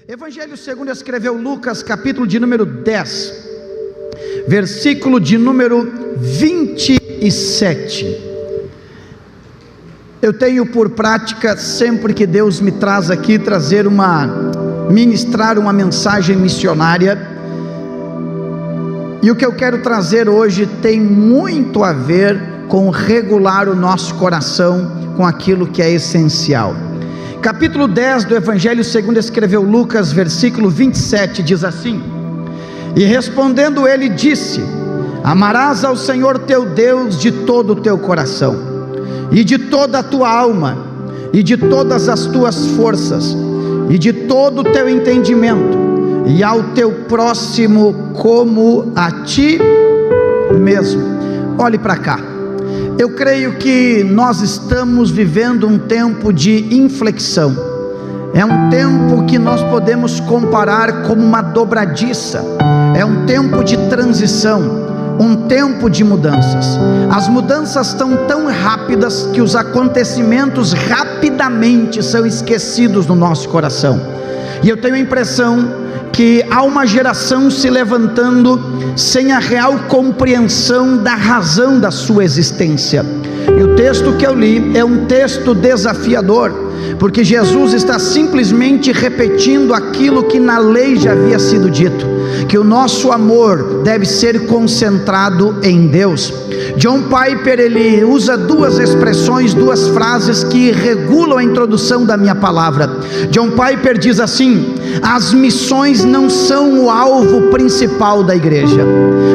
Evangelho segundo escreveu Lucas, capítulo de número 10, versículo de número 27. Eu tenho por prática, sempre que Deus me traz aqui, ministrar uma mensagem missionária. E o que eu quero trazer hoje tem muito a ver com regular o nosso coração com aquilo que é essencial. Capítulo 10 do Evangelho segundo escreveu Lucas, versículo 27, diz assim: E respondendo ele disse: Amarás ao Senhor teu Deus de todo o teu coração, e de toda a tua alma, e de todas as tuas forças, e de todo o teu entendimento, e ao teu próximo como a ti mesmo. Olhe para cá. Eu creio que nós estamos vivendo um tempo de inflexão. É um tempo que nós podemos comparar como uma dobradiça. É um tempo de transição, um tempo de mudanças. As mudanças estão tão rápidas que os acontecimentos rapidamente são esquecidos no nosso coração. E eu tenho a impressão que há uma geração se levantando sem a real compreensão da razão da sua existência. E o texto que eu li é um texto desafiador, porque Jesus está simplesmente repetindo aquilo que na lei já havia sido dito, que o nosso amor deve ser concentrado em Deus. John Piper, ele usa duas expressões, duas frases que regulam a introdução da minha palavra. John Piper diz assim: as missões não são o alvo principal da igreja,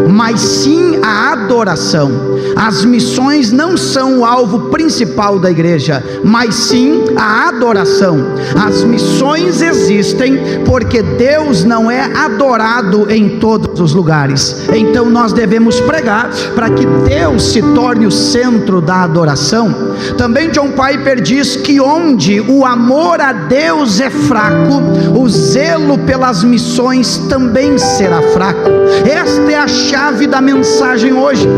mas sim a adoração. As missões não são o alvo principal da igreja, mas sim a adoração. As missões existem porque Deus não é adorado em todos os lugares. Então nós devemos pregar para que Deus se torne o centro da adoração. Também John Piper diz que onde o amor a Deus é fraco, o zelo pelas missões também será fraco. Esta é a chave da mensagem hoje.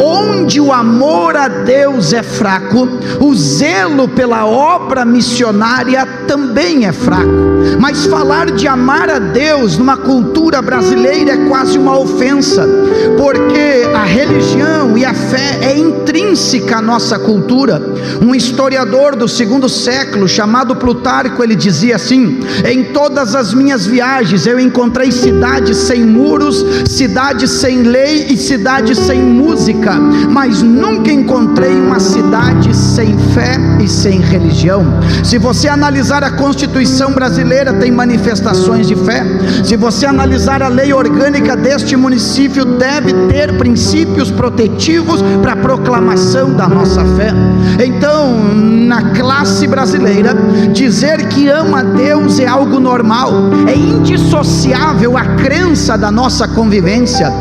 Onde o amor a Deus é fraco, o zelo pela obra missionária também é fraco. Mas falar de amar a Deus numa cultura brasileira é quase uma ofensa, porque a religião e a fé é intrínseca à nossa cultura. Um historiador do segundo século chamado Plutarco, ele dizia assim: em todas as minhas viagens eu encontrei cidades sem muros, cidades sem lei e cidades sem música, mas nunca encontrei uma cidade sem fé e sem religião. Se você analisar a Constituição brasileira, tem manifestações de fé. Se você analisar a lei orgânica deste município, deve ter princípios protetivos para a proclamação da nossa fé. Então, na classe brasileira, dizer que ama a Deus é algo normal, é indissociável a crença da nossa convivência.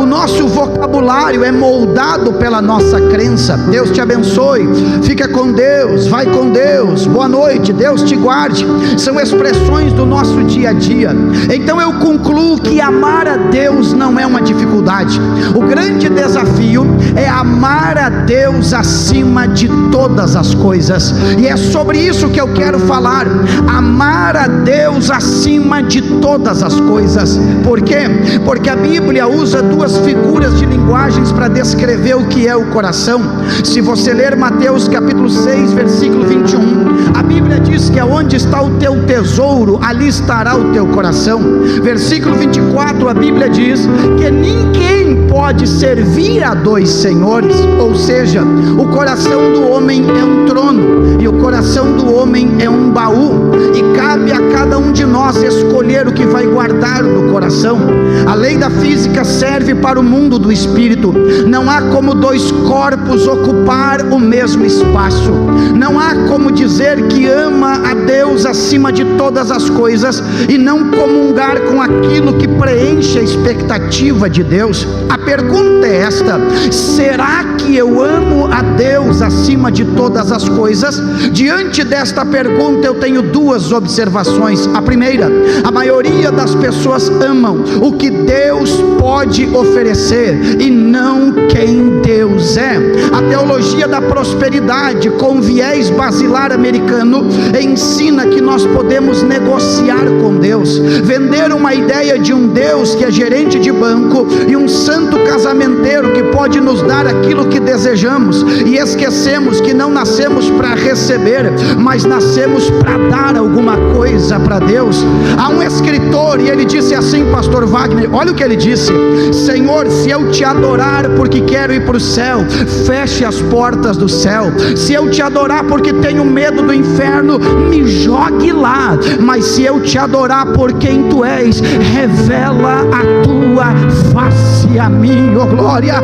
O nosso vocabulário é moldado pela nossa crença. Deus te abençoe, fica com Deus, vai com Deus, boa noite, Deus te guarde, são expressões do nosso dia a dia. Então eu concluo que amar a Deus não é uma dificuldade. O grande desafio é amar a Deus acima de todas as coisas, e é sobre isso que eu quero falar. Amar a Deus acima de todas as coisas. Por quê? Porque a Bíblia usa duas figuras de linguagens para descrever o que é o coração. Se você ler Mateus capítulo 6, versículo 21, a Bíblia diz que aonde está o teu tesouro, ali estará o teu coração. Versículo 24, a Bíblia diz que ninguém pode servir a dois senhores. Ou seja, o coração do homem é um trono e o coração do homem é um baú, e cabe a cada um de nós escolher o que vai guardar no coração. A lei da física serve para o mundo do espírito. Não há como dois corpos ocupar o mesmo espaço. Não há como dizer que ama a Deus acima de todas as coisas e não comungar com aquilo que preenche a expectativa de Deus. A pergunta é esta: será que eu amo a Deus acima de todas as coisas? Diante desta pergunta eu tenho duas observações. A primeira: a maioria das pessoas amam o que Deus pode oferecer e não quem Deus é. A teologia da prosperidade, com viés basilar americano, ensina que nós podemos negociar com Deus. Deus, venderam uma ideia de um Deus que é gerente de banco e um santo casamenteiro que pode nos dar aquilo que desejamos, e esquecemos que não nascemos para receber, mas nascemos para dar alguma coisa para Deus. Há um escritor e ele disse assim, pastor Wagner, olha o que ele disse: Senhor, se eu te adorar porque quero ir para o céu, feche as portas do céu. Se eu te adorar porque tenho medo do inferno, me jogue lá. Mas se eu te adorar por quem tu és, revela a tua face a mim, oh glória.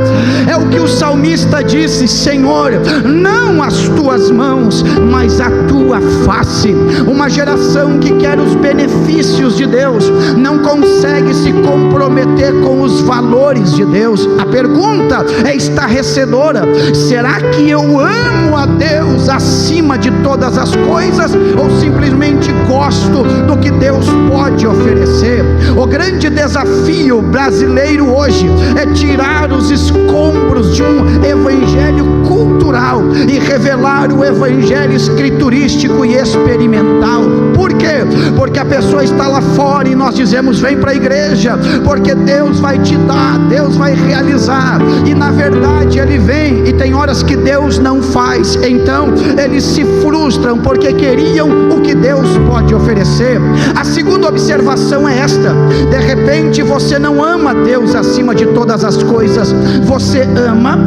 É o que o salmista disse: Senhor, não as tuas mãos, mas a tua face. Uma geração que quer os benefícios de Deus não consegue se comprometer com os valores de Deus. A pergunta é estarrecedora: será que eu amo a Deus acima de todas as coisas, ou simplesmente gosto do que Deus pode oferecer? O grande desafio brasileiro hoje é tirar os escombros de um evangelho cultural e revelar o evangelho escriturístico e experimental. Por quê? Porque a pessoa está lá fora e nós dizemos: vem para a igreja, porque Deus vai te dar, Deus vai realizar, e na verdade Ele vem, e tem horas que Deus não faz, então eles se frustram porque queriam o que Deus pode oferecer. A segunda observação é esta: de repente você não ama Deus acima de todas as coisas, você ama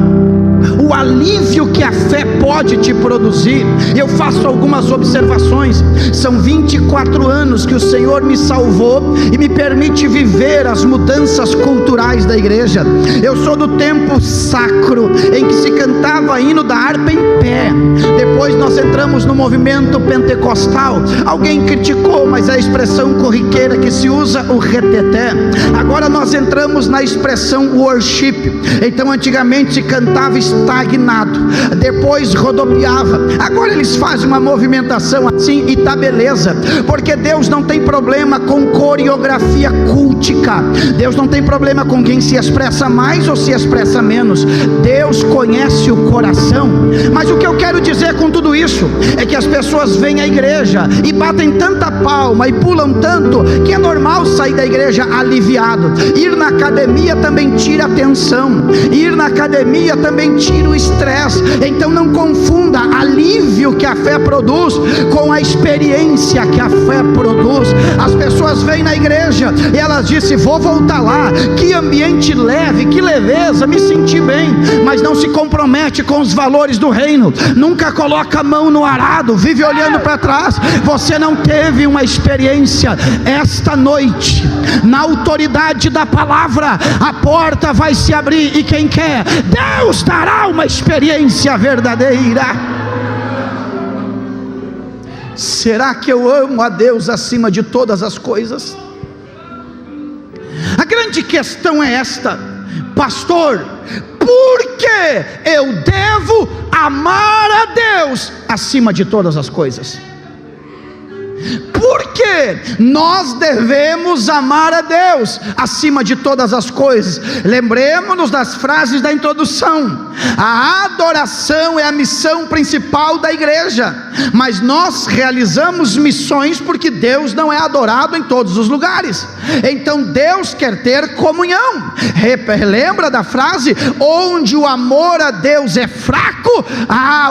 o alívio que a fé pode te produzir. Eu faço algumas observações. São 24 anos que o Senhor me salvou e me permite viver as mudanças culturais da igreja. Eu sou do tempo sacro em que se cantava hino da harpa em pé. Depois nós entramos no movimento pentecostal. Alguém criticou, mas é a expressão corriqueira que se usa, o reteté. Agora nós entramos na expressão worship. Então antigamente se cantava estagnado, depois rodopiava. Agora eles fazem uma movimentação assim e tá beleza, porque Deus não tem problema com coreografia cultica. Deus não tem problema com quem se expressa mais ou se expressa menos. Deus conhece o coração. Mas o que eu quero dizer com tudo isso é que as pessoas vêm à igreja e batem tanta palma e pulam tanto que é normal sair da igreja aliviado. Ir na academia também tira a tensão, ir na academia também tira o estresse. Então não confunda alívio que a fé produz com a experiência que a fé produz. As pessoas vêm na igreja e elas dizem: vou voltar lá, que ambiente leve, que leveza, me senti bem, mas não se compromete com os valores do reino, nunca coloca a mão no arado, vive olhando para trás. Você não teve uma experiência. Esta noite, na autoridade da palavra, a porta vai se abrir, e quem quer, Deus dará uma experiência verdadeira. Será que eu amo a Deus acima de todas as coisas? A grande questão é esta: pastor, por que eu devo amar a Deus acima de todas as coisas? Porque nós devemos amar a Deus acima de todas as coisas. Lembremos-nos das frases da introdução. A adoração é a missão principal da igreja, mas nós realizamos missões porque Deus não é adorado em todos os lugares. Então Deus quer ter comunhão. Lembra da frase: onde o amor a Deus é fraco,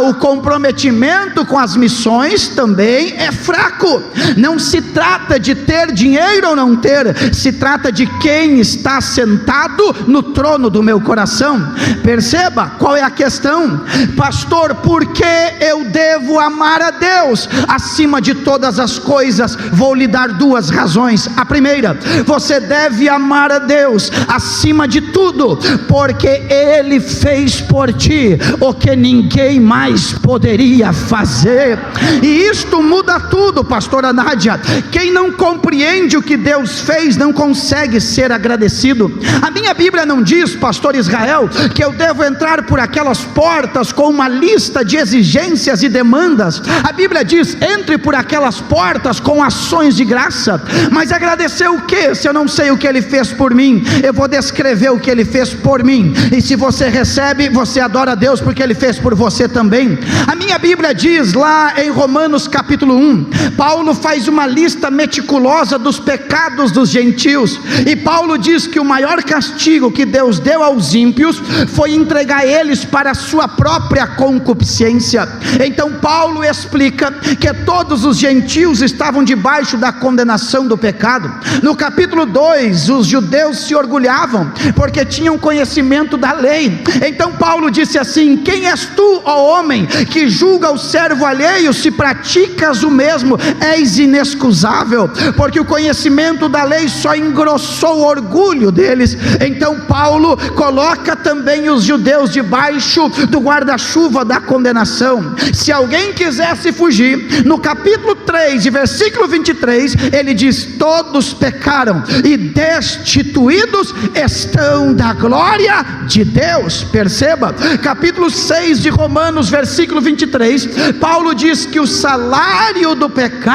o comprometimento com as missões também é fraco. Não se trata de ter dinheiro ou não ter, se trata de quem está sentado no trono do meu coração. Perceba qual é a questão: pastor, por que eu devo amar a Deus acima de todas as coisas? Vou lhe dar duas razões. A primeira: você deve amar a Deus acima de tudo, porque Ele fez por ti o que ninguém mais poderia fazer. E isto muda tudo, pastora Nádia. Quem não compreende o que Deus fez não consegue ser agradecido. A minha Bíblia não diz, pastor Israel, que eu devo entrar por aquelas portas com uma lista de exigências e demandas. A Bíblia diz: entre por aquelas portas com ações de graça. Mas agradecer o que, se eu não sei o que Ele fez por mim? Eu vou descrever o que Ele fez por mim, e se você recebe, você adora a Deus porque Ele fez por você também. A minha Bíblia diz lá em Romanos capítulo 1, Paulo Paulo faz uma lista meticulosa dos pecados dos gentios, e Paulo diz que o maior castigo que Deus deu aos ímpios foi entregar eles para a sua própria concupiscência. Então Paulo explica que todos os gentios estavam debaixo da condenação do pecado. No capítulo 2, os judeus se orgulhavam porque tinham conhecimento da lei. Então Paulo disse assim: quem és tu, ó homem, que julga o servo alheio? Se praticas o mesmo, és inexcusável, porque o conhecimento da lei só engrossou o orgulho deles. Então Paulo coloca também os judeus debaixo do guarda-chuva da condenação. Se alguém quisesse fugir, no capítulo 3, versículo 23, ele diz: todos pecaram e destituídos estão da glória de Deus. Perceba, capítulo 6 de Romanos, versículo 23, Paulo diz que o salário do pecado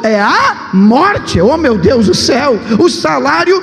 é a morte. Oh meu Deus do céu, o salário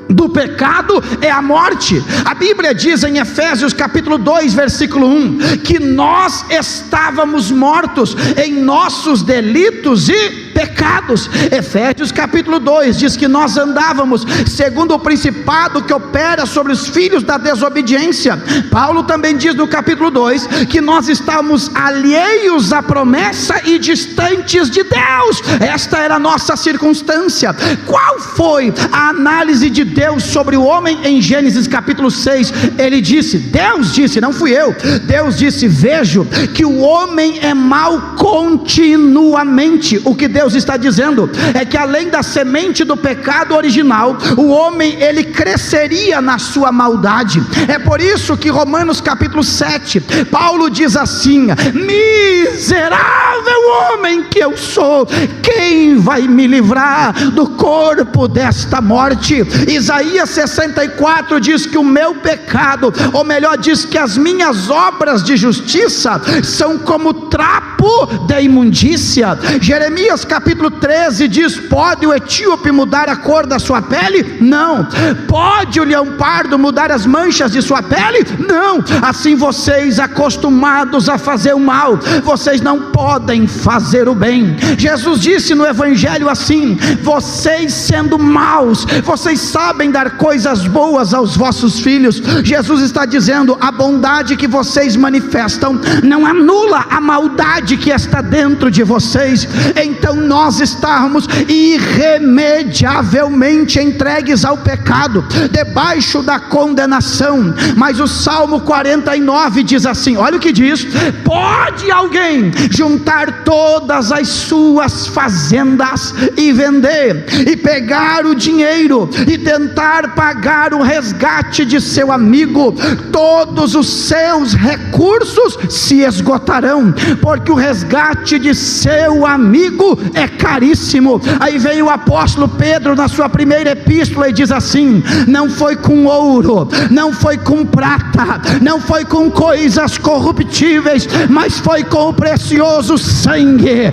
do pecado é a morte. A Bíblia diz em Efésios capítulo 2, versículo 1, que nós estávamos mortos em nossos delitos e pecados. Efésios capítulo 2 diz que nós andávamos segundo o principado que opera sobre os filhos da desobediência. Paulo também diz no capítulo 2 que nós estávamos alheios à promessa e distantes de Deus. Esta era a nossa circunstância. Qual foi a análise de Deus sobre o homem em Gênesis capítulo 6? Ele disse, Deus disse, não fui eu, Deus disse: vejo que o homem é mau continuamente. O que Deus está dizendo é que além da semente do pecado original, o homem ele cresceria na sua maldade. É por isso que Romanos capítulo 7, Paulo diz assim: miserável homem que eu sou, quem vai me livrar do corpo desta morte? Isaías 64 diz que o meu pecado, ou melhor, diz que as minhas obras de justiça são como trapo da imundícia. Jeremias capítulo 13 diz: pode o etíope mudar a cor da sua pele? Não. Pode o leão pardo mudar as manchas de sua pele? Não. Assim vocês, acostumados a fazer o mal, vocês não podem fazer o bem. Jesus disse no evangelho assim: vocês sendo maus, vocês sabem dar coisas boas aos vossos filhos. Jesus está dizendo: a bondade que vocês manifestam não anula a maldade que está dentro de vocês. Então nós estamos irremediavelmente entregues ao pecado, debaixo da condenação. Mas o Salmo 49 diz assim, olha o que diz: pode alguém juntar todas as suas fazendas e vender, e pegar o dinheiro e tentar pagar o resgate de seu amigo? Todos os seus recursos se esgotarão, porque o resgate de seu amigo é caríssimo. Aí vem o apóstolo Pedro na sua primeira epístola e diz assim: não foi com ouro, não foi com prata, não foi com coisas corruptíveis, mas foi com o precioso sangue.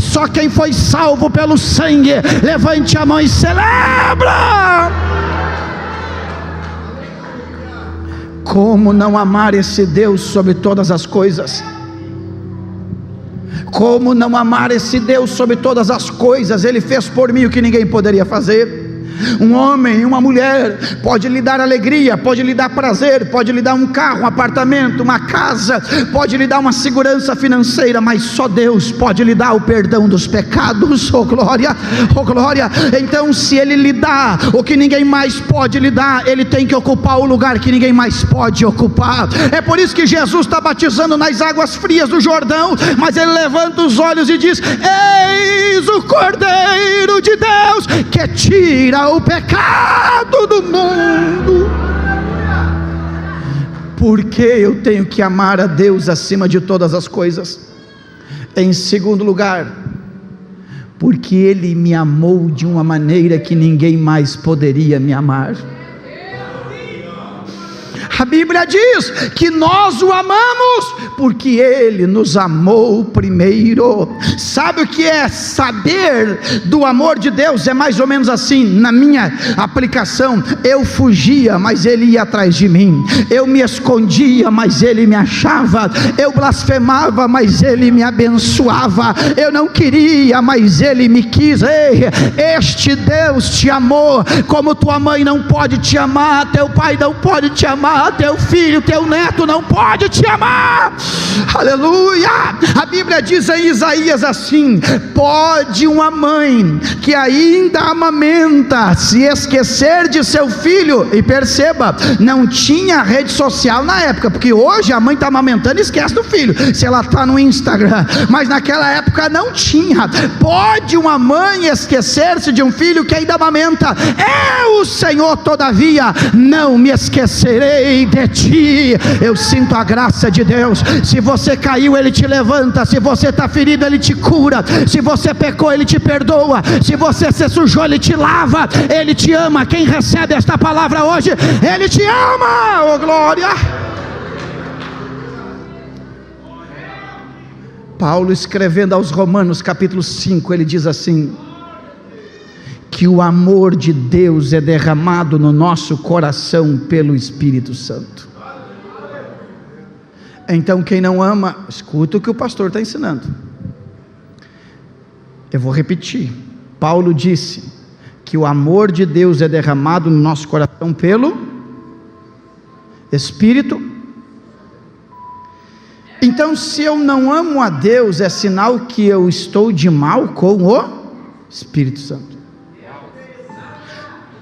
Só quem foi salvo pelo sangue, levante a mão e celebra. Como não amar esse Deus sobre todas as coisas? Como não amar esse Deus sobre todas as coisas? Ele fez por mim o que ninguém poderia fazer. Um homem e uma mulher pode lhe dar alegria, pode lhe dar prazer, pode lhe dar um carro, um apartamento, uma casa, pode lhe dar uma segurança financeira, mas só Deus pode lhe dar o perdão dos pecados. Oh glória, oh glória. Então se Ele lhe dá o que ninguém mais pode lhe dar, Ele tem que ocupar o lugar que ninguém mais pode ocupar. É por isso que Jesus está batizando nas águas frias do Jordão, mas Ele levanta os olhos e diz: eis o Cordeiro de Deus que tira o pecado do mundo. Porque eu tenho que amar a Deus acima de todas as coisas? Em segundo lugar, porque Ele me amou de uma maneira que ninguém mais poderia me amar. A Bíblia diz que nós o amamos porque Ele nos amou primeiro. Sabe o que é saber do amor de Deus? É mais ou menos assim, na minha aplicação: eu fugia, mas Ele ia atrás de mim; eu me escondia, mas Ele me achava; eu blasfemava, mas Ele me abençoava; eu não queria, mas Ele me quis. Ei, este Deus te amou como tua mãe não pode te amar, teu pai não pode te amar, teu filho, teu neto não pode te amar. Aleluia! A Bíblia diz em Isaías assim: pode uma mãe que ainda amamenta se esquecer de seu filho? E perceba, não tinha rede social na época, porque hoje a mãe está amamentando e esquece do filho, se ela está no Instagram, mas naquela época não tinha. Pode uma mãe esquecer-se de um filho que ainda amamenta? Eu, Senhor, todavia não me esquecerei de ti. Eu sinto a graça de Deus. Se você caiu, Ele te levanta; se você está ferido, Ele te cura; se você pecou, Ele te perdoa; se você se sujou, Ele te lava. Ele te ama. Quem recebe esta palavra hoje, Ele te ama. Oh glória! Paulo, escrevendo aos Romanos capítulo 5, ele diz assim: que o amor de Deus é derramado no nosso coração pelo Espírito Santo. Então quem não ama, escuta o que o pastor está ensinando. Eu vou repetir. Paulo disse que o amor de Deus é derramado no nosso coração pelo Espírito. Então, se eu não amo a Deus, é sinal que eu estou de mal com o Espírito Santo.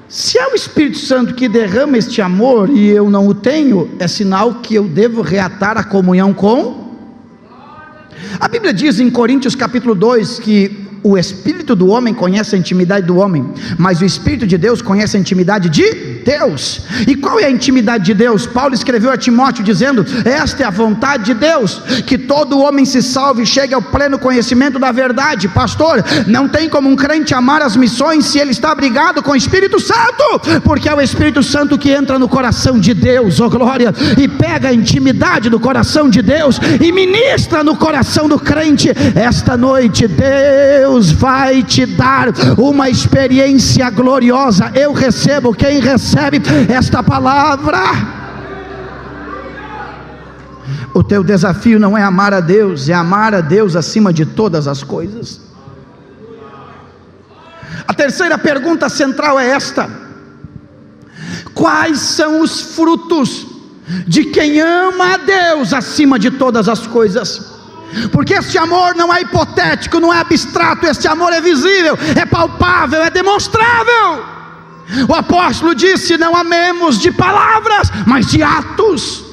Se é o Espírito Santo que derrama este amor e eu não o tenho, é sinal que eu devo reatar a comunhão com. A Bíblia diz em Coríntios capítulo 2 que o espírito do homem conhece a intimidade do homem, mas o Espírito de Deus conhece a intimidade de Deus. E qual é a intimidade de Deus? Paulo escreveu a Timóteo dizendo: esta é a vontade de Deus, que todo homem se salve e chegue ao pleno conhecimento da verdade. Pastor, não tem como um crente amar as missões se ele está brigado com o Espírito Santo, porque é o Espírito Santo que entra no coração de Deus, oh glória, e pega a intimidade do coração de Deus e ministra no coração do crente. Esta noite Deus vai te dar uma experiência gloriosa. Eu recebo. Quem recebe esta palavra? O teu desafio não é amar a Deus, é amar a Deus acima de todas as coisas. A terceira pergunta central é esta: quais são os frutos de quem ama a Deus acima de todas as coisas? Porque este amor não é hipotético, não é abstrato, este amor é visível, é palpável, é demonstrável. O apóstolo disse: não amemos de palavras, mas de atos.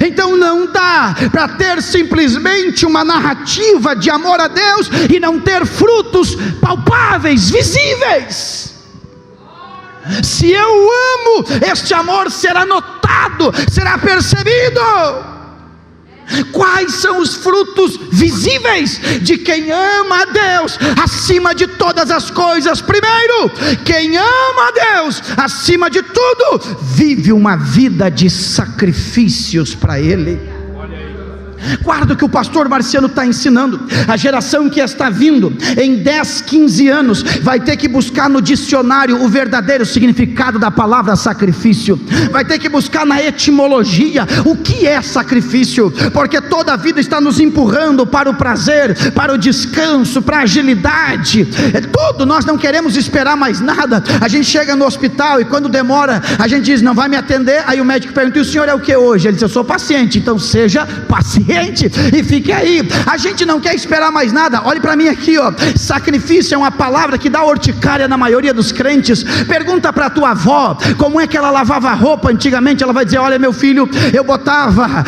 Então não dá para ter simplesmente uma narrativa de amor a Deus e não ter frutos palpáveis, visíveis. Se eu amo, este amor será notado, será percebido. Quais são os frutos visíveis de quem ama a Deus acima de todas as coisas? Primeiro, quem ama a Deus acima de tudo, vive uma vida de sacrifícios para Ele. Guarda o que o pastor Marciano está ensinando. A geração que está vindo em 10, 15 anos vai ter que buscar no dicionário o verdadeiro significado da palavra sacrifício. Vai ter que buscar na etimologia o que é sacrifício, porque toda a vida está nos empurrando para o prazer, para o descanso, para a agilidade. É tudo, nós não queremos esperar mais nada. A gente chega no hospital e quando demora, a gente diz: não vai me atender. Aí o médico pergunta: e o senhor é o que hoje? Ele diz: eu sou paciente. Então seja paciente e fique aí. A gente não quer esperar mais nada. Olhe para mim aqui, ó. Sacrifício é uma palavra que dá urticária na maioria dos crentes. Pergunta para a tua avó como é que ela lavava a roupa antigamente. Ela vai dizer: olha meu filho, eu botava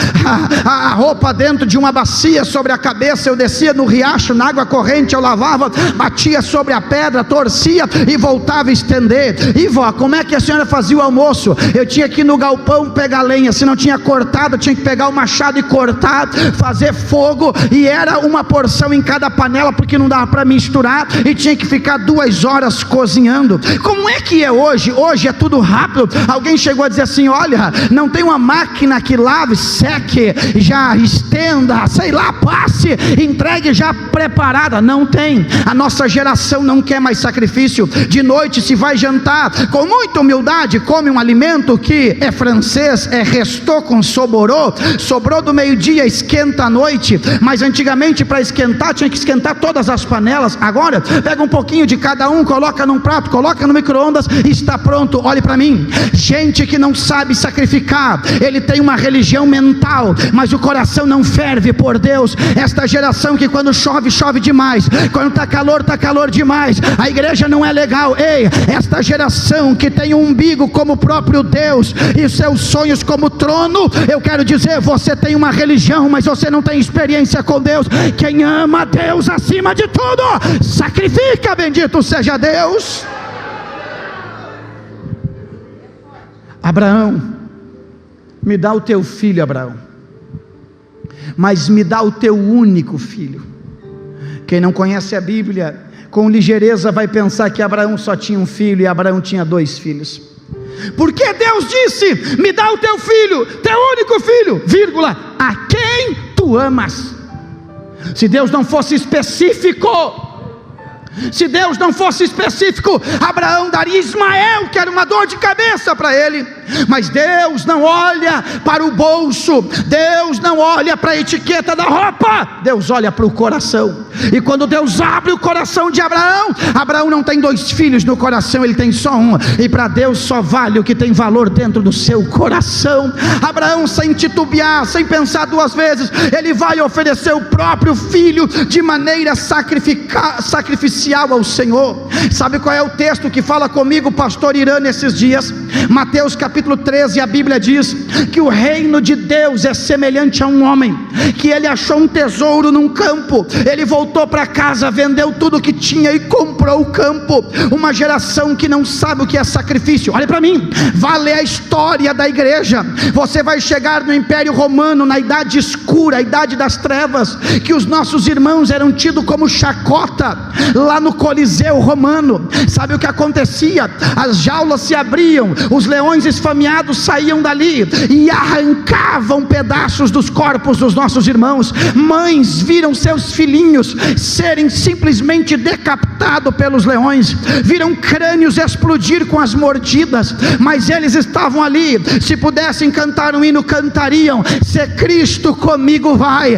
a roupa dentro de uma bacia sobre a cabeça, eu descia no riacho, na água corrente eu lavava, batia sobre a pedra, torcia e voltava a estender. E vó, como é que a senhora fazia o almoço? Eu tinha que ir no galpão pegar lenha, se não tinha cortado, eu tinha que pegar o machado e cortar. fazer fogo, e era uma porção em cada panela, porque não dava para misturar, e tinha que ficar 2 horas cozinhando. Como é que é hoje? Hoje é tudo rápido. Alguém chegou a dizer assim: olha, não tem uma máquina que lave, seque, já estenda, sei lá, passe, entregue já preparada. Não tem. A nossa geração não quer mais sacrifício. De noite se vai jantar, com muita humildade come um alimento que é francês, é restou com soborô, sobrou do meio-dia, esquenta à noite. Mas antigamente, para esquentar, tinha que esquentar todas as panelas. Agora pega um pouquinho de cada um, coloca num prato, coloca no micro-ondas e está pronto. Olhe para mim, gente que não sabe sacrificar, ele tem uma religião mental, mas o coração não ferve por Deus. Esta geração que quando chove, chove demais, quando está calor demais, a igreja não é legal. Ei, esta geração que tem um umbigo como o próprio Deus e seus sonhos como trono, eu quero dizer, você tem uma religião, mas você não tem experiência com Deus. Quem ama Deus acima de tudo, sacrifica, bendito seja Deus. Abraão, me dá o teu filho, Abraão, mas me dá o teu único filho. Quem não conhece a Bíblia, com ligeireza vai pensar que Abraão só tinha um filho e Abraão tinha 2 filhos. Porque Deus disse: me dá o teu filho, teu único filho, vírgula, a quem tu amas. Se Deus não fosse específico, Abraão daria Ismael, que era uma dor de cabeça para ele. Mas Deus não olha para o bolso, Deus não olha para a etiqueta da roupa, Deus olha para o coração. E quando Deus abre o coração de Abraão, Abraão não tem 2 filhos no coração, ele tem só um. E para Deus só vale o que tem valor dentro do seu coração. Abraão, sem titubear, sem pensar 2 vezes, ele vai oferecer o próprio filho de maneira sacrificial ao Senhor. Sabe qual é o texto que fala comigo, pastor Irã, nesses dias? Mateus capítulo 13, a Bíblia diz que o reino de Deus é semelhante a um homem que ele achou um tesouro num campo. Ele voltou para casa, vendeu tudo que tinha e comprou o campo. Uma geração que não sabe o que é sacrifício. Olha para mim, vá ler a história da igreja. Você vai chegar no Império Romano, na idade escura, a idade das trevas, que os nossos irmãos eram tidos como chacota lá no Coliseu Romano. Sabe o que acontecia? As jaulas se abriam, os leões esfameados saíam dali e arrancavam pedaços dos corpos dos nossos irmãos. Mães viram seus filhinhos serem simplesmente decapitados pelos leões, viram crânios explodir com as mordidas, mas eles estavam ali. Se pudessem cantar um hino, cantariam: se Cristo comigo vai,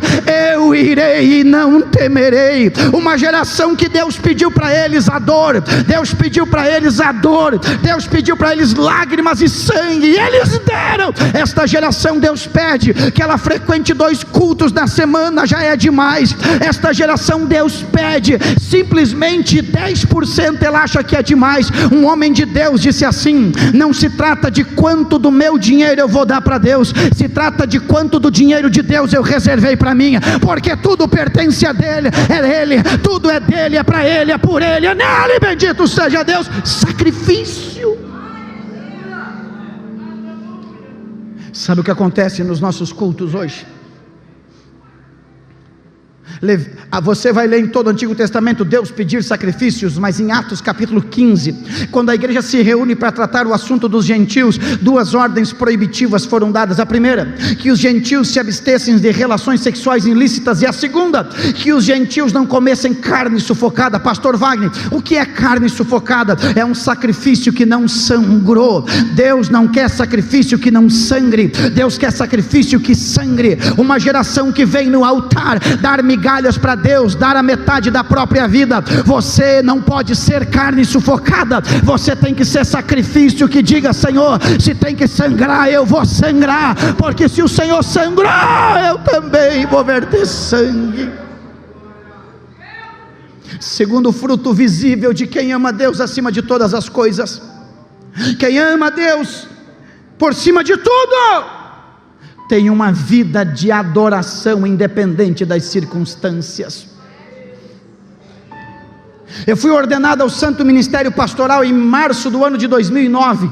eu irei e não temerei. Uma geração que Deus pediu para eles a dor, Deus pediu para eles a dor, Deus pediu para eles lágrimas e sangue, e eles deram. Esta geração, Deus pede que ela frequente 2 cultos na semana, já é demais. Esta geração, Deus pede simplesmente 10%, ela acha que é demais. Um homem de Deus disse assim: não se trata de quanto do meu dinheiro eu vou dar para Deus, se trata de quanto do dinheiro de Deus eu reservei para mim, porque tudo pertence a dele, é ele, tudo é dele, é para ele, é por ele, é nele, bendito seja Deus. Sacrifício. Sabe o que acontece nos nossos cultos hoje? Você vai ler em todo o Antigo Testamento Deus pedir sacrifícios, mas em Atos capítulo 15, quando a igreja se reúne para tratar o assunto dos gentios, 2 ordens proibitivas foram dadas. A primeira, que os gentios se abstessem de relações sexuais ilícitas, e a segunda, que os gentios não comessem carne sufocada. Pastor Wagner, o que é carne sufocada? É um sacrifício que não sangrou. Deus não quer sacrifício que não sangre, Deus quer sacrifício que sangre. Uma geração que vem no altar dar migalhas para Deus, dar a metade da própria vida. Você não pode ser carne sufocada, você tem que ser sacrifício que diga: Senhor, se tem que sangrar, eu vou sangrar, porque se o Senhor sangrou, eu também vou verter sangue. Segundo fruto visível de quem ama Deus acima de todas as coisas, quem ama Deus por cima de tudo, tem uma vida de adoração independente das circunstâncias. Eu fui ordenado ao Santo Ministério Pastoral em março do ano de 2009.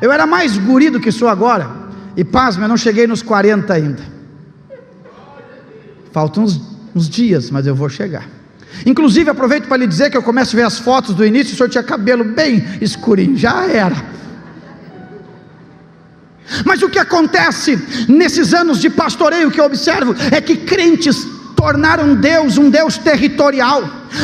Eu era mais guri do que sou agora. E pasme, eu não cheguei nos 40 ainda. Faltam uns dias, mas eu vou chegar. Inclusive, aproveito para lhe dizer que eu começo a ver as fotos do início, o senhor tinha cabelo bem escurinho, já era. Mas o que acontece nesses anos de pastoreio que eu observo, é que crentes tornaram Deus um Deus territorial.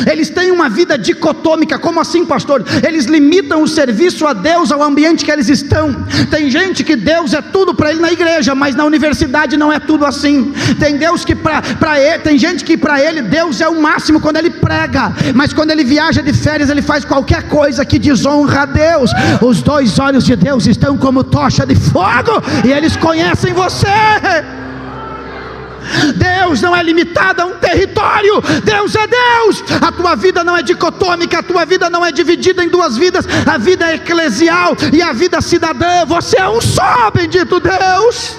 Eles têm uma vida dicotômica. Como assim, pastor? Eles limitam o serviço a Deus ao ambiente que eles estão. Tem gente que Deus é tudo para ele na igreja, mas na universidade não é tudo assim. Tem Deus que para ele, tem gente que para ele Deus é o máximo quando ele prega, mas quando ele viaja de férias ele faz qualquer coisa que desonra a Deus. Os dois olhos de Deus estão como tocha de fogo e eles conhecem você. Deus não é limitado a um território. Deus é Deus. A tua vida não é dicotômica, a tua vida não é dividida em duas vidas. A vida é eclesial e a vida cidadã. Você é um só, bendito Deus.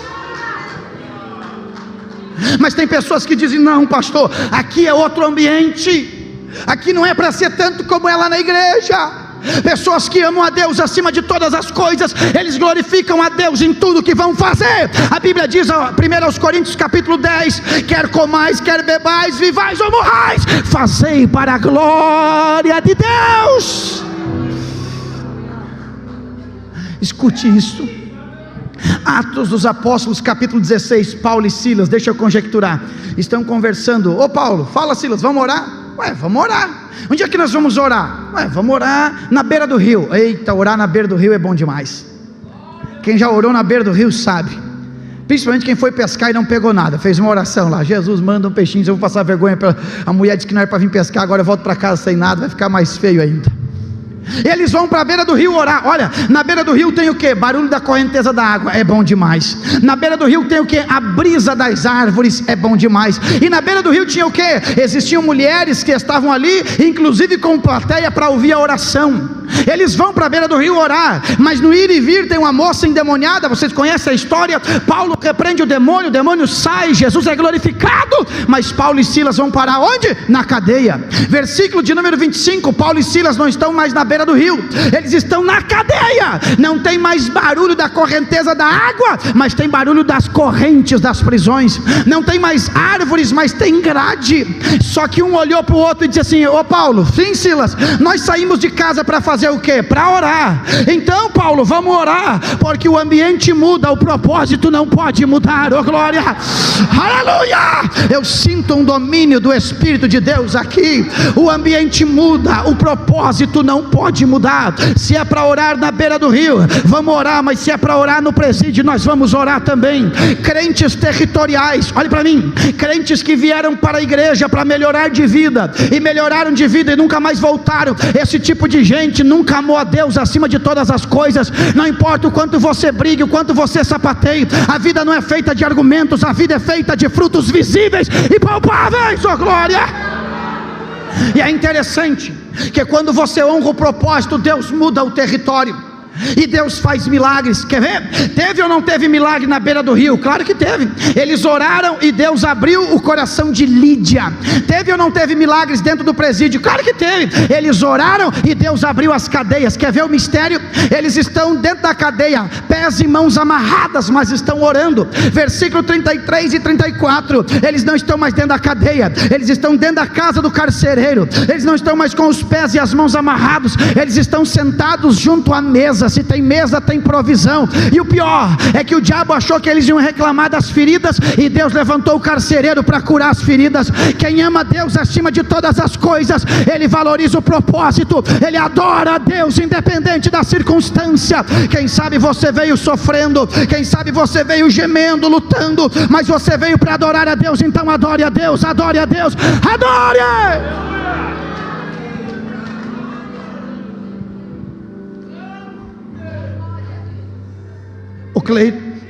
Mas tem pessoas que dizem: não, pastor, aqui é outro ambiente, aqui não é para ser tanto como é lá na igreja. Pessoas que amam a Deus acima de todas as coisas, eles glorificam a Deus em tudo que vão fazer. A Bíblia diz, 1 Coríntios capítulo 10, quer comais, quer bebais, vivais ou morrais, fazei para a glória de Deus. Escute isso. Atos dos Apóstolos capítulo 16, Paulo e Silas, deixa eu conjecturar, estão conversando. Ô Paulo, fala Silas, vamos orar? Vamos orar. Onde é que nós vamos orar? Vamos orar na beira do rio. Eita, orar na beira do rio é bom demais. Quem já orou na beira do rio sabe. Principalmente quem foi pescar e não pegou nada, fez uma oração lá: Jesus, manda um peixinho, eu vou passar vergonha. A mulher disse que não era para vir pescar, agora eu volto para casa sem nada, vai ficar mais feio ainda. Eles vão para a beira do rio orar. Olha, na beira do rio tem o que? Barulho da correnteza da água, é bom demais. Na beira do rio tem o que? A brisa das árvores, é bom demais. E na beira do rio tinha o que? Existiam mulheres que estavam ali, inclusive com plateia para ouvir a oração. Eles vão para a beira do rio orar, mas no ir e vir tem uma moça endemoniada. Vocês conhecem a história? Paulo repreende o demônio sai, Jesus é glorificado, mas Paulo e Silas vão parar onde? Na cadeia. Versículo de número 25, Paulo e Silas não estão mais na beira do rio, eles estão na cadeia. Não tem mais barulho da correnteza da água, mas tem barulho das correntes das prisões. Não tem mais árvores, mas tem grade. Só que um olhou para o outro e disse assim: ô Paulo, sim Silas, nós saímos de casa para fazer o quê? Para orar. Então Paulo, vamos orar, porque o ambiente muda, o propósito não pode mudar. Oh glória, aleluia. Eu sinto um domínio do Espírito de Deus aqui. O ambiente muda, o propósito não pode mudar. Se é para orar na beira do rio, vamos orar, mas se é para orar no presídio, nós vamos orar também. Crentes territoriais, olhe para mim, crentes que vieram para a igreja para melhorar de vida, e melhoraram de vida e nunca mais voltaram. Esse tipo de gente nunca amou a Deus acima de todas as coisas. Não importa o quanto você brigue, o quanto você sapateie, a vida não é feita de argumentos, a vida é feita de frutos visíveis e palpáveis. Oh glória. E é interessante que quando você honra o propósito, Deus muda o território. E Deus faz milagres. Quer ver? Teve ou não teve milagre na beira do rio? Claro que teve. Eles oraram e Deus abriu o coração de Lídia. Teve ou não teve milagres dentro do presídio? Claro que teve. Eles oraram e Deus abriu as cadeias. Quer ver o mistério? Eles estão dentro da cadeia, pés e mãos amarradas, mas estão orando. Versículo 33 e 34. Eles não estão mais dentro da cadeia, eles estão dentro da casa do carcereiro. Eles não estão mais com os pés e as mãos amarrados, eles estão sentados junto à mesa. Se tem mesa, tem provisão. E o pior é que o diabo achou que eles iam reclamar das feridas, e Deus levantou o carcereiro para curar as feridas. Quem ama Deus acima de todas as coisas, ele valoriza o propósito, ele adora a Deus independente da circunstância. Quem sabe você veio sofrendo, quem sabe você veio gemendo, lutando, mas você veio para adorar a Deus. Então adore a Deus, adore a Deus, adore!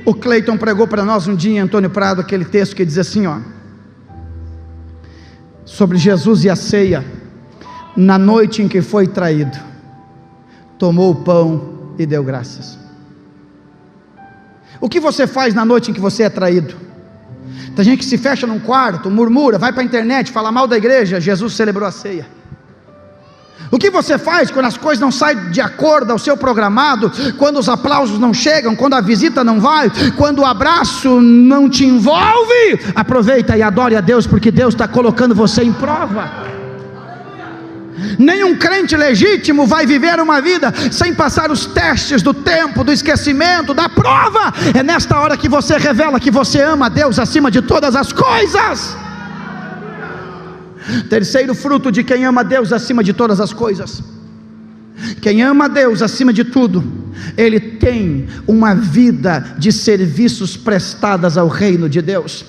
O Cleiton pregou para nós um dia em Antônio Prado aquele texto que diz assim, sobre Jesus e a ceia. Na noite em que foi traído, tomou o pão e deu graças. O que você faz na noite em que você é traído? Tem gente que se fecha num quarto, murmura, vai para a internet, fala mal da igreja. Jesus celebrou a ceia. O que você faz quando as coisas não saem de acordo ao seu programado, quando os aplausos não chegam, quando a visita não vai, quando o abraço não te envolve? Aproveita e adore a Deus, porque Deus está colocando você em prova. Nenhum crente legítimo vai viver uma vida sem passar os testes do tempo, do esquecimento, da prova. É nesta hora que você revela que você ama a Deus acima de todas as coisas. Terceiro fruto de quem ama a Deus acima de todas as coisas: quem ama a Deus acima de tudo, ele tem uma vida de serviços prestadas ao reino de Deus.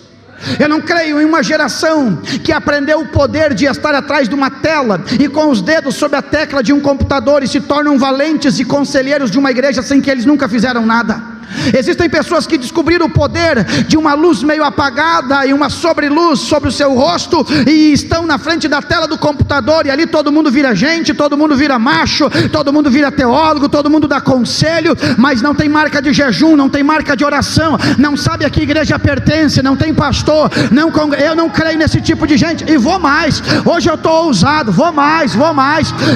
Eu não creio em uma geração que aprendeu o poder de estar atrás de uma tela e com os dedos sobre a tecla de um computador e se tornam valentes e conselheiros de uma igreja sem que eles nunca fizeram nada. Existem pessoas que descobriram o poder de uma luz meio apagada e uma sobreluz sobre o seu rosto e estão na frente da tela do computador, e ali todo mundo vira gente, todo mundo vira macho, todo mundo vira teólogo, todo mundo dá conselho, mas não tem marca de jejum, não tem marca de oração, não sabe a que igreja pertence, não tem pastor, eu não creio nesse tipo de gente. E vou mais, hoje eu estou ousado, vou mais,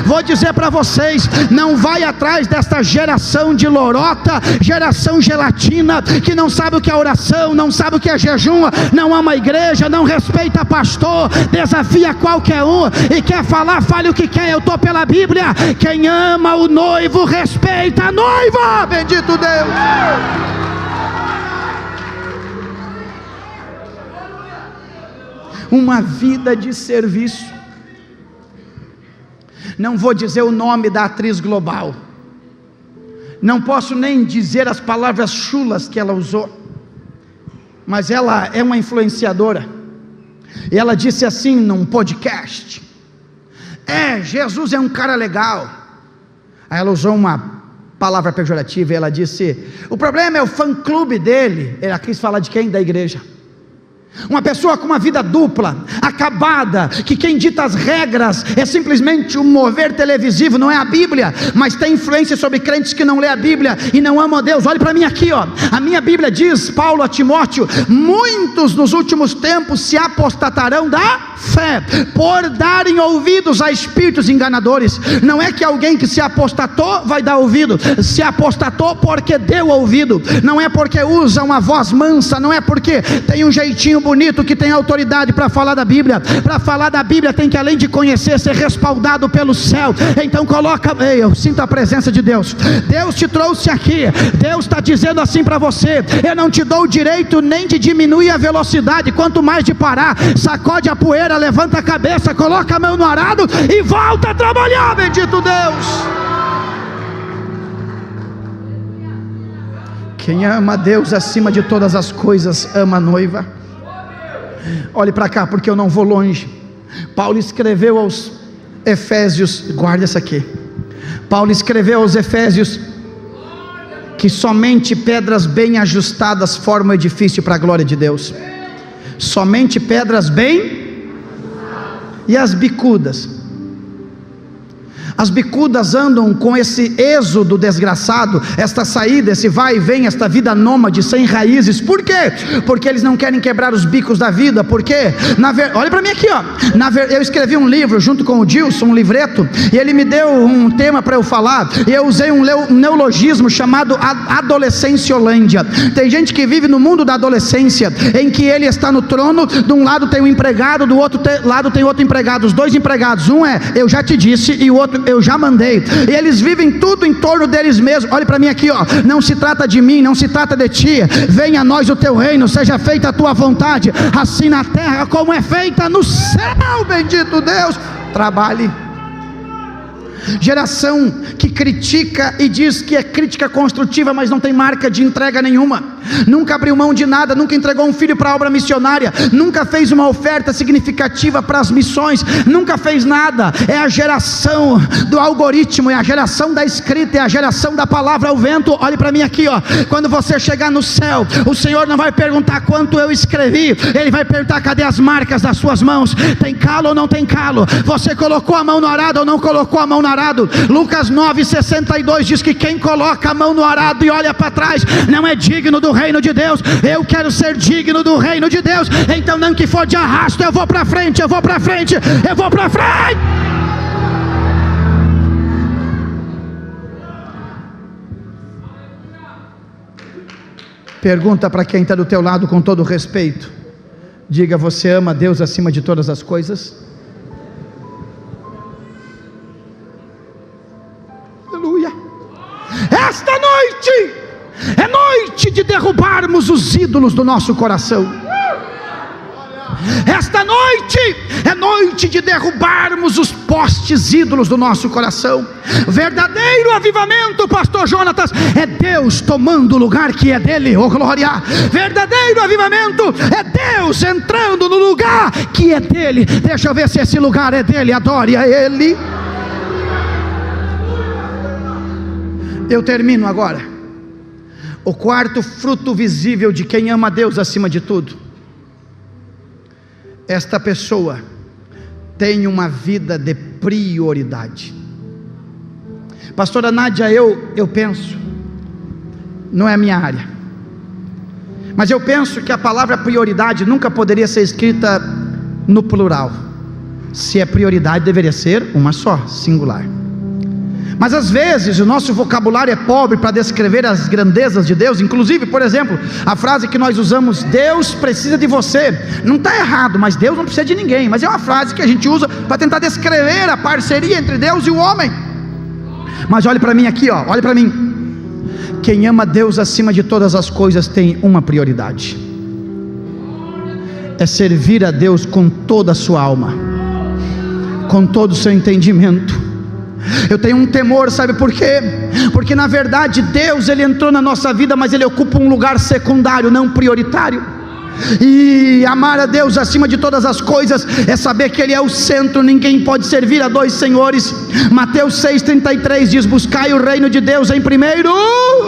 vou dizer para vocês: não vai atrás desta geração de lorota, geração gelatina, que não sabe o que é oração, não sabe o que é jejum, não ama a igreja, não respeita pastor, desafia qualquer um e quer falar, fale o que quer. Eu estou pela Bíblia: quem ama o noivo respeita a noiva. Bendito Deus. Uma vida de serviço. Não vou dizer o nome da atriz global, não posso nem dizer as palavras chulas que ela usou, mas ela é uma influenciadora, e ela disse assim num podcast: Jesus é um cara legal. Aí ela usou uma palavra pejorativa e ela disse: o problema é o fã-clube dele. Ela quis falar de quem? Da igreja. Uma pessoa com uma vida dupla, acabada, que quem dita as regras é simplesmente um mover televisivo, não é a Bíblia, mas tem influência sobre crentes que não lê a Bíblia e não amam a Deus. Olhe para mim aqui, ó. A minha Bíblia diz, Paulo a Timóteo: muitos nos últimos tempos se apostatarão da fé, por darem ouvidos a espíritos enganadores. Não é que alguém que se apostatou vai dar ouvido, se apostatou porque deu ouvido, não é porque usa uma voz mansa, não é porque tem um jeitinho bonito que tem autoridade para falar da Bíblia. Para falar da Bíblia tem que, além de conhecer, ser respaldado pelo céu. Então coloca, eu sinto a presença de Deus. Deus te trouxe aqui, Deus está dizendo assim para você: eu não te dou o direito nem de diminuir a velocidade, quanto mais de parar. Sacode a poeira, levanta a cabeça, coloca a mão no arado e volta a trabalhar. Bendito Deus. Quem ama a Deus acima de todas as coisas ama a noiva. Olhe para cá, porque eu não vou longe. Paulo escreveu aos Efésios, guarda essa aqui. Paulo escreveu aos Efésios que somente pedras bem ajustadas formam edifício para a glória de Deus. Somente pedras bem. E as bicudas? As bicudas andam com esse êxodo desgraçado, esta saída, esse vai e vem, esta vida nômade, sem raízes. Por quê? Porque eles não querem quebrar os bicos da vida. Por quê? Olha para mim aqui, ó. Eu escrevi um livro junto com o Dilson, um livreto, e ele me deu um tema para eu falar, e eu usei um neologismo chamado adolescenciolândia. Tem gente que vive no mundo da adolescência, em que ele está no trono, de um lado tem um empregado, do outro lado tem outro empregado, os dois empregados, um é eu já te disse, e o outro eu já mandei, e eles vivem tudo em torno deles mesmos. Olhe para mim aqui, ó. Não se trata de mim, não se trata de ti. Venha a nós o teu reino, seja feita a tua vontade, assim na terra como é feita no céu. Bendito Deus. Trabalhe. Geração que critica e diz que é crítica construtiva, mas não tem marca de entrega nenhuma. Nunca abriu mão de nada, nunca entregou um filho para a obra missionária, nunca fez uma oferta significativa para as missões, nunca fez nada. É a geração do algoritmo, é a geração da escrita, é a geração da palavra ao vento. Olhe para mim aqui, ó. Quando você chegar no céu, o Senhor não vai perguntar quanto eu escrevi, Ele vai perguntar: cadê as marcas das suas mãos? Tem calo ou não tem calo? Você colocou a mão no arado ou não colocou a mão no arado? Lucas 9,62 diz que quem coloca a mão no arado e olha para trás não é digno do reino de Deus. Eu quero ser digno do reino de Deus, então não que for de arrasto, eu vou para frente, eu vou para frente, eu vou para frente. Pergunta para quem está do teu lado com todo respeito. Diga: você ama Deus acima de todas as coisas? Aleluia. Esta noite é noite de derrubarmos os ídolos do nosso coração. Esta noite é noite de derrubarmos os postes ídolos do nosso coração. Verdadeiro avivamento, pastor Jonatas, é Deus tomando o lugar que é dele, oh glória. Verdadeiro avivamento é Deus entrando no lugar que é dele. Deixa eu ver se esse lugar é dele, adore a ele. Eu termino agora. O quarto fruto visível de quem ama Deus acima de tudo: esta pessoa tem uma vida de prioridade. Pastora Nádia, eu penso, não é a minha área, mas eu penso que a palavra prioridade nunca poderia ser escrita no plural. Se é prioridade, deveria ser uma só, singular. Mas às vezes o nosso vocabulário é pobre para descrever as grandezas de Deus. Inclusive, por exemplo, a frase que nós usamos: Deus precisa de você. Não está errado, mas Deus não precisa de ninguém. Mas é uma frase que a gente usa para tentar descrever a parceria entre Deus e o homem. Mas olhe para mim aqui, ó, olhe para mim. Quem ama Deus acima de todas as coisas tem uma prioridade: é servir a Deus com toda a sua alma, com todo o seu entendimento. Eu tenho um temor, sabe por quê? Porque na verdade Deus, Ele entrou na nossa vida, mas Ele ocupa um lugar secundário, não prioritário. E amar a Deus acima de todas as coisas é saber que Ele é o centro. Ninguém pode servir a dois senhores. Mateus 6,33 diz: buscai o reino de Deus em primeiro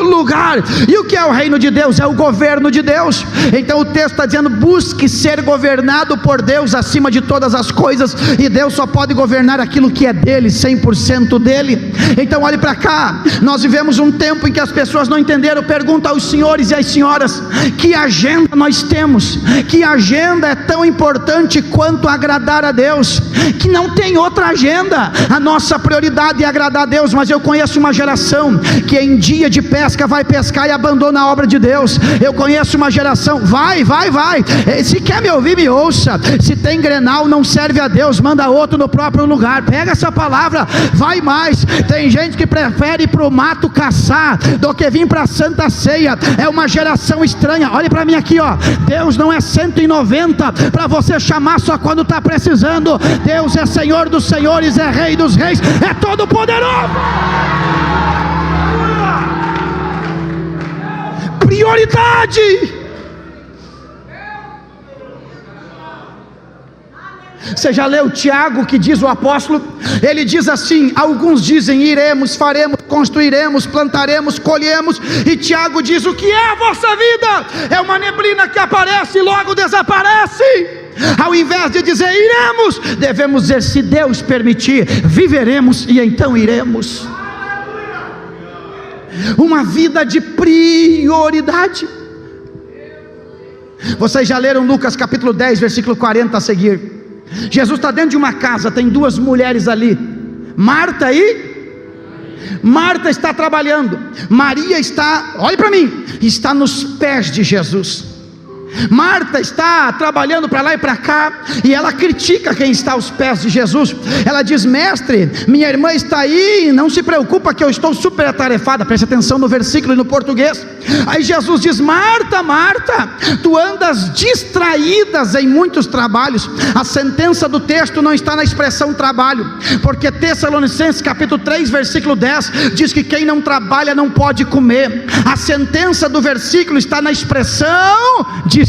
lugar. E o que é o reino de Deus? É o governo de Deus. Então o texto está dizendo: busque ser governado por Deus acima de todas as coisas. E Deus só pode governar aquilo que é dele, 100% dele. Então olhe para cá. Nós vivemos um tempo em que as pessoas não entenderam. Pergunta aos senhores e às senhoras: que agenda nós temos? Que agenda é tão importante quanto agradar a Deus? Que não tem outra agenda. A nossa prioridade é agradar a Deus. Mas eu conheço uma geração que em dia de pesca vai pescar e abandona a obra de Deus. Eu conheço uma geração, vai, se quer me ouvir, me ouça. Se tem Grenal, não serve a Deus, manda outro no próprio lugar. Pega essa palavra, vai mais. Tem gente que prefere ir para o mato caçar do que vir para a Santa Ceia. É uma geração estranha. Olhe para mim aqui, ó. Deus não é 190 para você chamar só quando está precisando. Deus é Senhor dos senhores, é Rei dos reis, é todo poderoso. Prioridade. Você já leu Tiago, que diz o apóstolo? Ele diz assim: alguns dizem iremos, faremos, construiremos, plantaremos, colhemos. E Tiago diz: o que é a vossa vida? É uma neblina que aparece e logo desaparece. Ao invés de dizer iremos, devemos dizer: se Deus permitir, viveremos e então iremos. Uma vida de prioridade. Vocês já leram Lucas capítulo 10, versículo 40 a seguir? Jesus está dentro de uma casa, tem duas mulheres ali, Marta está trabalhando, Maria está, olhe para mim, está nos pés de Jesus. Marta está trabalhando para lá e para cá, e ela critica quem está aos pés de Jesus. Ela diz: mestre, minha irmã está aí, não se preocupa que eu estou super atarefada. Preste atenção no versículo e no português. Aí Jesus diz: Marta, Marta, tu andas distraídas em muitos trabalhos. A sentença do texto não está na expressão trabalho, porque Tessalonicenses capítulo 3 versículo 10 diz que quem não trabalha não pode comer. A sentença do versículo está na expressão distraída.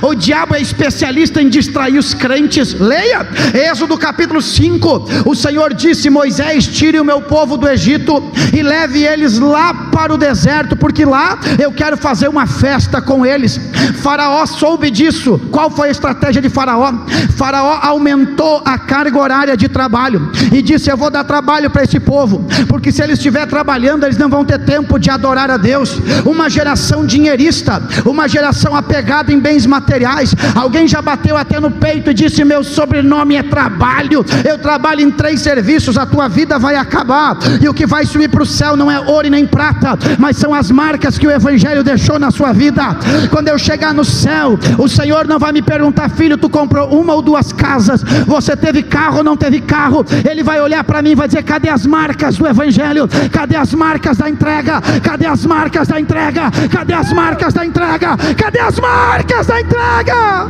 O diabo é especialista em distrair os crentes. Leia Êxodo capítulo 5. O Senhor disse: Moisés, tire o meu povo do Egito e leve eles lá para o deserto, porque lá eu quero fazer uma festa com eles. Faraó soube disso. Qual foi a estratégia de Faraó? Faraó aumentou a carga horária de trabalho e disse: eu vou dar trabalho para esse povo, porque se eles estiverem trabalhando, eles não vão ter tempo de adorar a Deus. Uma geração dinheirista, uma geração apegados em bens materiais. Alguém já bateu até no peito e disse: meu sobrenome é trabalho, eu trabalho em 3 serviços, a tua vida vai acabar, e o que vai subir para o céu não é ouro e nem prata, mas são as marcas que o Evangelho deixou na sua vida. Quando eu chegar no céu, o Senhor não vai me perguntar: filho, tu comprou 1 ou 2 casas, você teve carro ou não teve carro? Ele vai olhar para mim e vai dizer: cadê as marcas do Evangelho? Cadê as marcas da entrega? Cadê as marcas da entrega? Cadê as marcas da entrega? Cadê as marcas da entrega?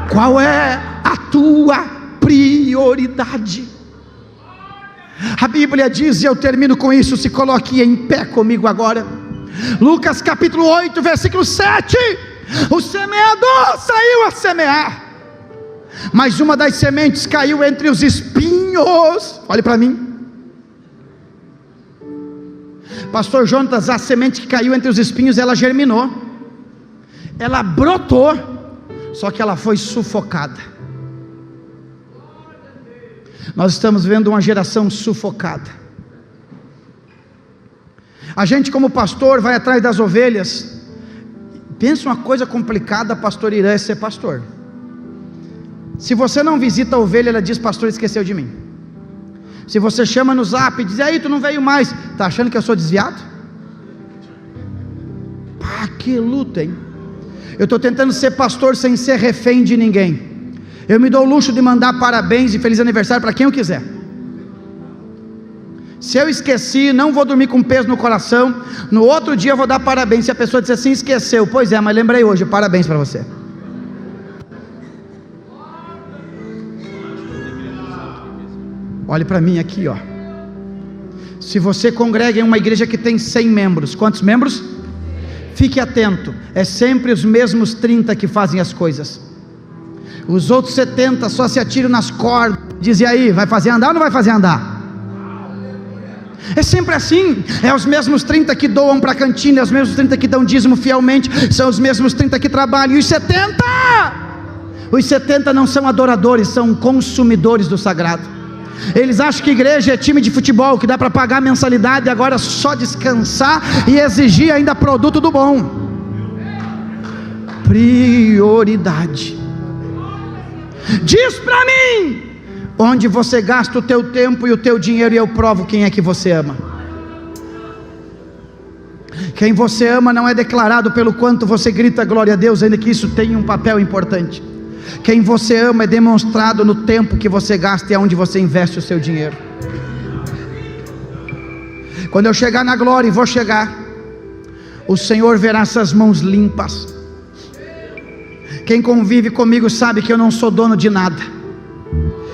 Qual é a tua prioridade? A Bíblia diz, e eu termino com isso, se coloque em pé comigo agora, Lucas capítulo 8, versículo 7, o semeador saiu a semear, mas uma das sementes caiu entre os espinhos. Olhe para mim, pastor Jonatas, a semente que caiu entre os espinhos, ela germinou, ela brotou, só que ela foi sufocada. Nós estamos vendo uma geração sufocada. A gente, como pastor, vai atrás das ovelhas. Pensa uma coisa complicada, pastor Irã, é ser pastor. Se você não visita a ovelha, ela diz: pastor, esqueceu de mim. Se você chama no zap e diz: aí, tu não veio mais, está achando que eu sou desviado? Pá, que luta, hein? Eu estou tentando ser pastor sem ser refém de ninguém. Eu me dou o luxo de mandar parabéns e feliz aniversário para quem eu quiser. Se eu esqueci, não vou dormir com peso no coração. No outro dia eu vou dar parabéns. Se a pessoa disser assim: esqueceu, pois é, mas lembrei hoje, parabéns para você. Olhe para mim aqui, ó. Se você congrega em uma igreja que tem 100 membros, quantos membros? Fique atento, é sempre os mesmos 30 que fazem as coisas. Os outros 70 só se atiram nas cordas. Dizem: aí, vai fazer andar ou não vai fazer andar? É sempre assim. É os mesmos 30 que doam para a cantina, é os mesmos 30 que dão dízimo fielmente, são os mesmos 30 que trabalham. E os 70 não são adoradores, são consumidores do sagrado. Eles acham que igreja é time de futebol, que dá para pagar a mensalidade e agora só descansar e exigir ainda produto do bom. Prioridade. Diz para mim, onde você gasta o teu tempo e o teu dinheiro, e eu provo quem é que você ama. Quem você ama não é declarado pelo quanto você grita glória a Deus, ainda que isso tenha um papel importante. Quem você ama é demonstrado no tempo que você gasta e aonde você investe o seu dinheiro. Quando eu chegar na glória, e vou chegar, o Senhor verá essas mãos limpas. Quem convive comigo sabe que eu não sou dono de nada.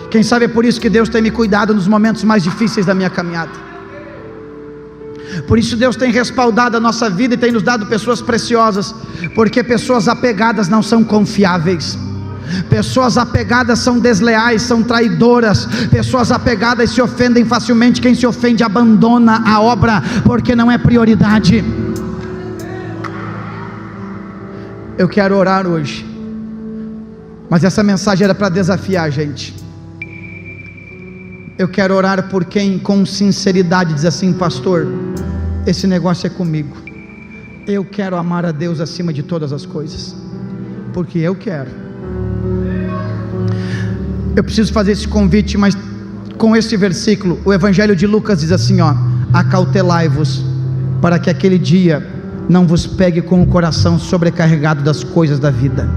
Quem sabe é por isso que Deus tem me cuidado nos momentos mais difíceis da minha caminhada. Por isso Deus tem respaldado a nossa vida e tem nos dado pessoas preciosas, porque pessoas apegadas não são confiáveis. Pessoas apegadas são desleais, são traidoras. Pessoas apegadas se ofendem facilmente. Quem se ofende abandona a obra, porque não é prioridade. Eu quero orar hoje, mas essa mensagem era para desafiar a gente. Eu quero orar por quem com sinceridade diz assim: pastor, esse negócio é comigo. Eu quero amar a Deus acima de todas as coisas, porque eu quero. Eu preciso fazer esse convite, mas com esse versículo, o Evangelho de Lucas diz assim, ó: acautelai-vos, para que aquele dia não vos pegue com o coração sobrecarregado das coisas da vida.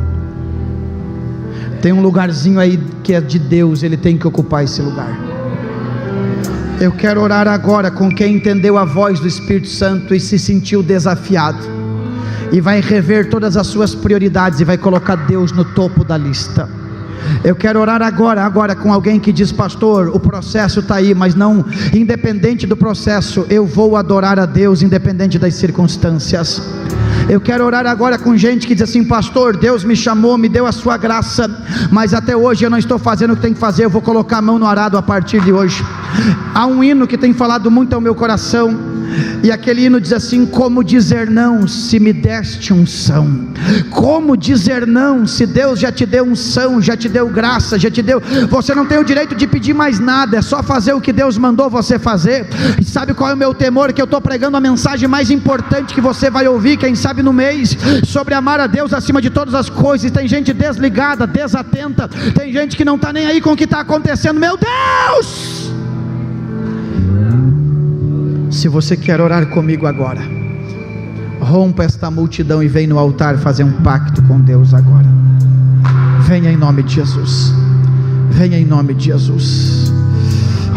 Tem um lugarzinho aí que é de Deus, Ele tem que ocupar esse lugar. Eu quero orar agora com quem entendeu a voz do Espírito Santo e se sentiu desafiado, e vai rever todas as suas prioridades e vai colocar Deus no topo da lista. Eu quero orar agora com alguém que diz: pastor, o processo está aí, mas não, independente do processo, eu vou adorar a Deus independente das circunstâncias. Eu quero orar agora com gente que diz assim: pastor, Deus me chamou, me deu a sua graça, mas até hoje eu não estou fazendo o que tem que fazer, eu vou colocar a mão no arado a partir de hoje. Há um hino que tem falado muito ao meu coração, E aquele hino diz assim: como dizer não se me deste unção? Como dizer não se Deus já te deu unção, já te deu graça, já te deu? Você não tem o direito de pedir mais nada, é só fazer o que Deus mandou você fazer. E sabe qual é o meu temor? Que eu estou pregando a mensagem mais importante que você vai ouvir, quem sabe no mês, sobre amar a Deus acima de todas as coisas. E tem gente desligada, desatenta, tem gente que não está nem aí com o que está acontecendo. Meu Deus! Se você quer orar comigo agora, rompa esta multidão e vem no altar fazer um pacto com Deus agora. Venha em nome de Jesus. Venha em nome de Jesus.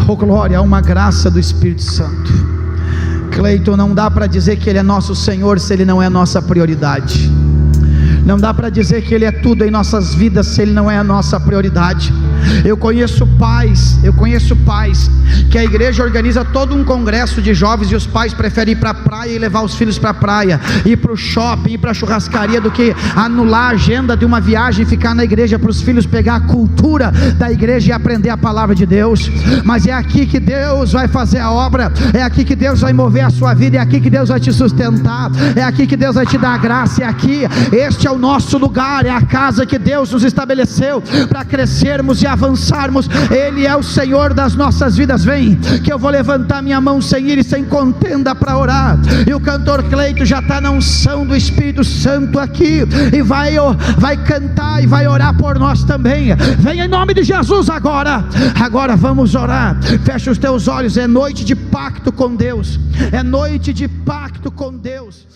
Oh glória, há uma graça do Espírito Santo. Cleiton, não dá para dizer que Ele é nosso Senhor se Ele não é nossa prioridade. Não dá para dizer que Ele é tudo em nossas vidas se Ele não é a nossa prioridade. Eu conheço pais que a igreja organiza todo um congresso de jovens e os pais preferem ir para a praia e levar os filhos para a praia, ir para o shopping, ir para a churrascaria, do que anular a agenda de uma viagem e ficar na igreja para os filhos pegar a cultura da igreja e aprender a palavra de Deus. Mas é aqui que Deus vai fazer a obra, é aqui que Deus vai mover a sua vida, é aqui que Deus vai te sustentar, é aqui que Deus vai te dar a graça, é aqui. Este é o nosso lugar, é a casa que Deus nos estabeleceu para crescermos e avançarmos. Ele é o Senhor das nossas vidas. Vem, que eu vou levantar minha mão sem ira e sem contenda para orar. E o cantor Cleito já está na unção do Espírito Santo aqui, e vai cantar e vai orar por nós também. Vem em nome de Jesus agora. Agora vamos orar. Fecha os teus olhos. É noite de pacto com Deus. É noite de pacto com Deus.